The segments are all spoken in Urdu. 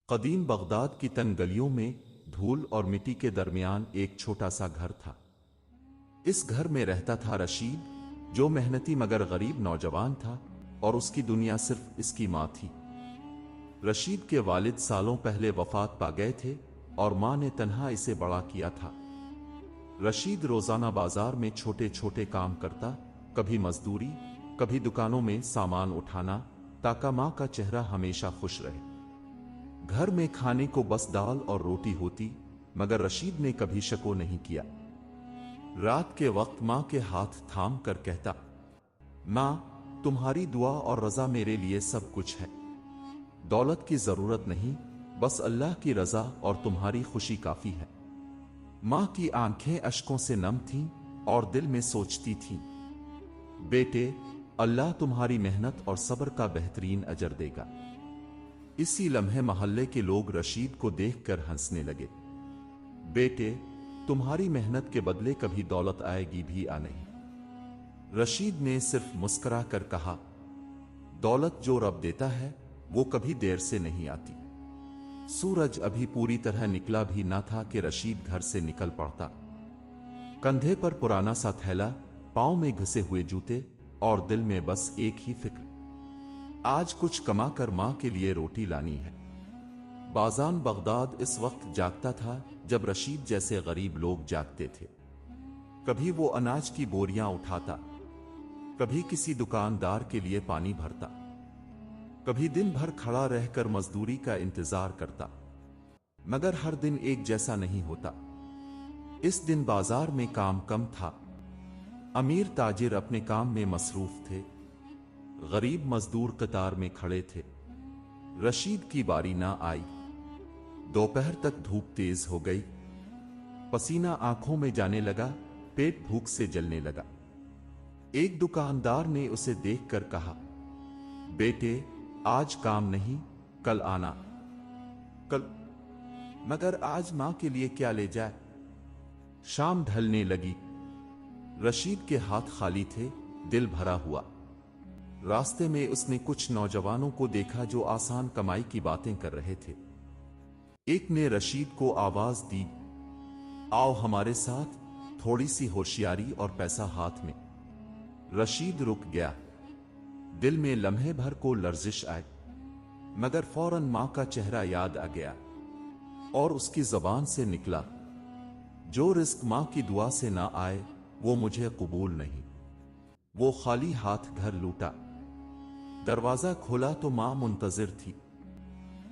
قدیم بغداد کی تنگ گلیوں میں دھول اور مٹی کے درمیان ایک چھوٹا سا گھر تھا۔ اس گھر میں رہتا تھا رشید، جو محنتی مگر غریب نوجوان تھا، اور اس کی دنیا صرف اس کی ماں تھی۔ رشید کے والد سالوں پہلے وفات پا گئے تھے اور ماں نے تنہا اسے بڑا کیا تھا۔ رشید روزانہ بازار میں چھوٹے چھوٹے کام کرتا، کبھی مزدوری، کبھی دکانوں میں سامان اٹھانا، تاکہ ماں کا چہرہ ہمیشہ خوش رہے۔ گھر میں کھانے کو بس دال اور روٹی ہوتی، مگر رشید نے کبھی شکو نہیں کیا۔ رات کے وقت ماں کے ہاتھ تھام کر کہتا، ماں، تمہاری دعا اور رضا میرے لیے سب کچھ ہے۔ دولت کی ضرورت نہیں، بس اللہ کی رضا اور تمہاری خوشی کافی ہے۔ ماں کی آنکھیں اشکوں سے نم تھیں اور دل میں سوچتی تھیں، بیٹے، اللہ تمہاری محنت اور صبر کا بہترین اجر دے گا۔ اسی لمحے محلے کے لوگ رشید کو دیکھ کر ہنسنے لگے۔ بیٹے، تمہاری محنت کے بدلے کبھی دولت آئے گی بھی نہیں۔ رشید نے صرف مسکرا کر کہا، دولت جو رب دیتا ہے وہ کبھی دیر سے نہیں آتی۔ سورج ابھی پوری طرح نکلا بھی نہ تھا کہ رشید گھر سے نکل پڑتا۔ کندھے پر پرانا سا تھیلا، پاؤں میں گھسے ہوئے جوتے، اور دل میں بس ایک ہی فکر، آج کچھ کما کر ماں کے لیے روٹی لانی ہے۔ بازان بغداد اس وقت جاگتا تھا جب رشید جیسے غریب لوگ جاگتے تھے۔ کبھی وہ اناج کی بوریاں اٹھاتا، کبھی کسی دکاندار کے لیے پانی بھرتا، کبھی دن بھر کھڑا رہ کر مزدوری کا انتظار کرتا، مگر ہر دن ایک جیسا نہیں ہوتا۔ اس دن بازار میں کام کم تھا، امیر تاجر اپنے کام میں مصروف تھے، غریب مزدور قطار میں کھڑے تھے۔ رشید کی باری نہ آئی۔ دوپہر تک دھوپ تیز ہو گئی، پسینہ آنکھوں میں جانے لگا، پیٹ بھوک سے جلنے لگا۔ ایک دکاندار نے اسے دیکھ کر کہا، بیٹے، آج کام نہیں، کل آنا۔ کل؟ مگر آج ماں کے لیے کیا لے جائے؟ شام ڈھلنے لگی، رشید کے ہاتھ خالی تھے، دل بھرا ہوا۔ راستے میں اس نے کچھ نوجوانوں کو دیکھا جو آسان کمائی کی باتیں کر رہے تھے۔ ایک نے رشید کو آواز دی، آؤ ہمارے ساتھ، تھوڑی سی ہوشیاری اور پیسہ ہاتھ میں۔ رشید رک گیا، دل میں لمحے بھر کو لرزش آئے، مگر فوراً ماں کا چہرہ یاد آ گیا، اور اس کی زبان سے نکلا، جو رزق ماں کی دعا سے نہ آئے وہ مجھے قبول نہیں۔ وہ خالی ہاتھ گھر لوٹا۔ دروازہ کھولا تو ماں منتظر تھی۔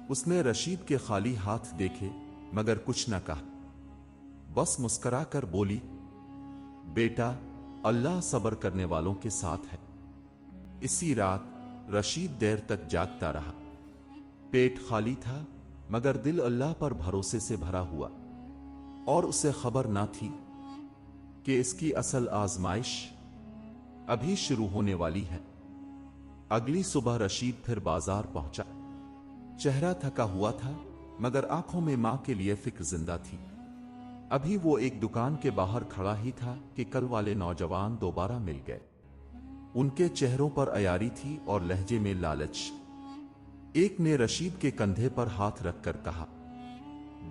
اس نے رشید کے خالی ہاتھ دیکھے، مگر کچھ نہ کہا، بس مسکرا کر بولی، بیٹا، اللہ صبر کرنے والوں کے ساتھ ہے۔ اسی رات رشید دیر تک جاگتا رہا۔ پیٹ خالی تھا، مگر دل اللہ پر بھروسے سے بھرا ہوا، اور اسے خبر نہ تھی کہ اس کی اصل آزمائش ابھی شروع ہونے والی ہے۔ اگلی صبح رشید پھر بازار پہنچا۔ چہرہ تھکا ہوا تھا، مگر آنکھوں میں ماں کے لیے فکر زندہ تھی۔ ابھی وہ ایک دکان کے باہر کھڑا ہی تھا کہ کل والے نوجوان دوبارہ مل گئے۔ ان کے چہروں پر عیاری تھی اور لہجے میں لالچ۔ ایک نے رشید کے کندھے پر ہاتھ رکھ کر کہا،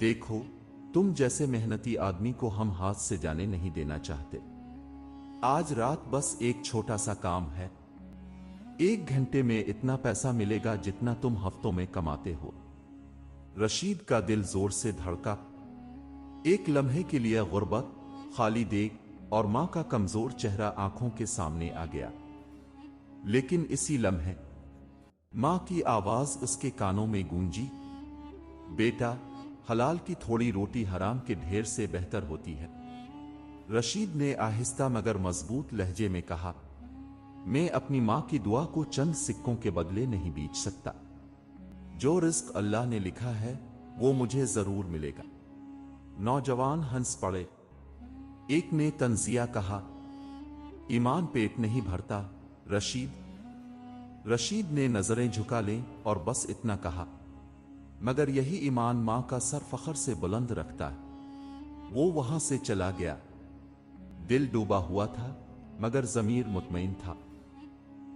دیکھو، تم جیسے محنتی آدمی کو ہم ہاتھ سے جانے نہیں دینا چاہتے۔ آج رات بس ایک چھوٹا سا کام ہے، 1 گھنٹے میں اتنا پیسہ ملے گا جتنا تم ہفتوں میں کماتے ہو۔ رشید کا دل زور سے دھڑکا۔ ایک لمحے کے لیے غربت، خالی دیگ اور ماں کا کمزور چہرہ آنکھوں کے سامنے آ گیا۔ لیکن اسی لمحے ماں کی آواز اس کے کانوں میں گونجی، بیٹا، حلال کی تھوڑی روٹی حرام کے ڈھیر سے بہتر ہوتی ہے۔ رشید نے آہستہ مگر مضبوط لہجے میں کہا، میں اپنی ماں کی دعا کو چند سکوں کے بدلے نہیں بیچ سکتا۔ جو رزق اللہ نے لکھا ہے وہ مجھے ضرور ملے گا۔ نوجوان ہنس پڑے۔ ایک نے طنزیہ کہا، ایمان پیٹ نہیں بھرتا رشید نے نظریں جھکا لیں اور بس اتنا کہا، مگر یہی ایمان ماں کا سر فخر سے بلند رکھتا ہے۔ وہ وہاں سے چلا گیا۔ دل ڈوبا ہوا تھا، مگر ضمیر مطمئن تھا۔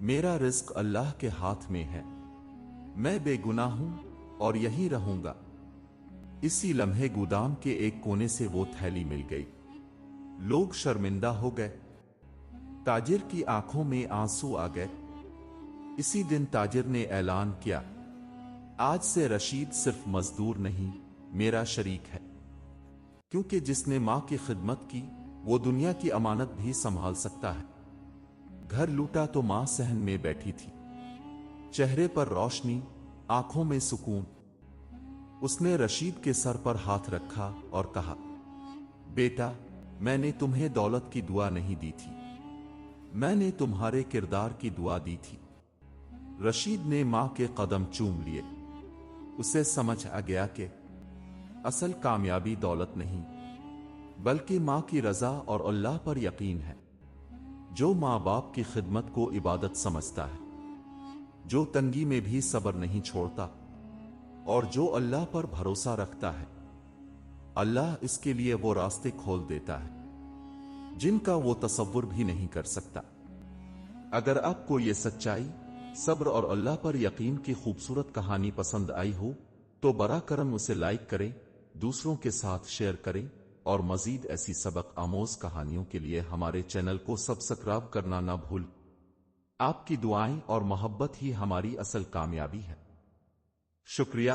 میرا رزق اللہ کے ہاتھ میں ہے، میں بے گناہ ہوں اور یہیں رہوں گا۔ اسی لمحے گودام کے ایک کونے سے وہ تھیلی مل گئی۔ لوگ شرمندہ ہو گئے، تاجر کی آنکھوں میں آنسو آ گئے۔ اسی دن تاجر نے اعلان کیا، آج سے رشید صرف مزدور نہیں، میرا شریک ہے، کیونکہ جس نے ماں کی خدمت کی وہ دنیا کی امانت بھی سنبھال سکتا ہے۔ گھر لوٹا تو ماں صحن میں بیٹھی تھی، چہرے پر روشنی، آنکھوں میں سکون۔ اس نے رشید کے سر پر ہاتھ رکھا اور کہا، بیٹا، میں نے تمہیں دولت کی دعا نہیں دی تھی، میں نے تمہارے کردار کی دعا دی تھی۔ رشید نے ماں کے قدم چوم لیے۔ اسے سمجھ آ گیا کہ اصل کامیابی دولت نہیں، بلکہ ماں کی رضا اور اللہ پر یقین ہے۔ جو ماں باپ کی خدمت کو عبادت سمجھتا ہے، جو تنگی میں بھی صبر نہیں چھوڑتا، اور جو اللہ پر بھروسہ رکھتا ہے، اللہ اس کے لیے وہ راستے کھول دیتا ہے جن کا وہ تصور بھی نہیں کر سکتا۔ اگر آپ کو یہ سچائی، صبر اور اللہ پر یقین کی خوبصورت کہانی پسند آئی ہو تو برا کرم اسے لائک کریں، دوسروں کے ساتھ شیئر کریں، اور مزید ایسی سبق آموز کہانیوں کے لیے ہمارے چینل کو سبسکرائب کرنا نہ بھول۔ آپ کی دعائیں اور محبت ہی ہماری اصل کامیابی ہے۔ شکریہ۔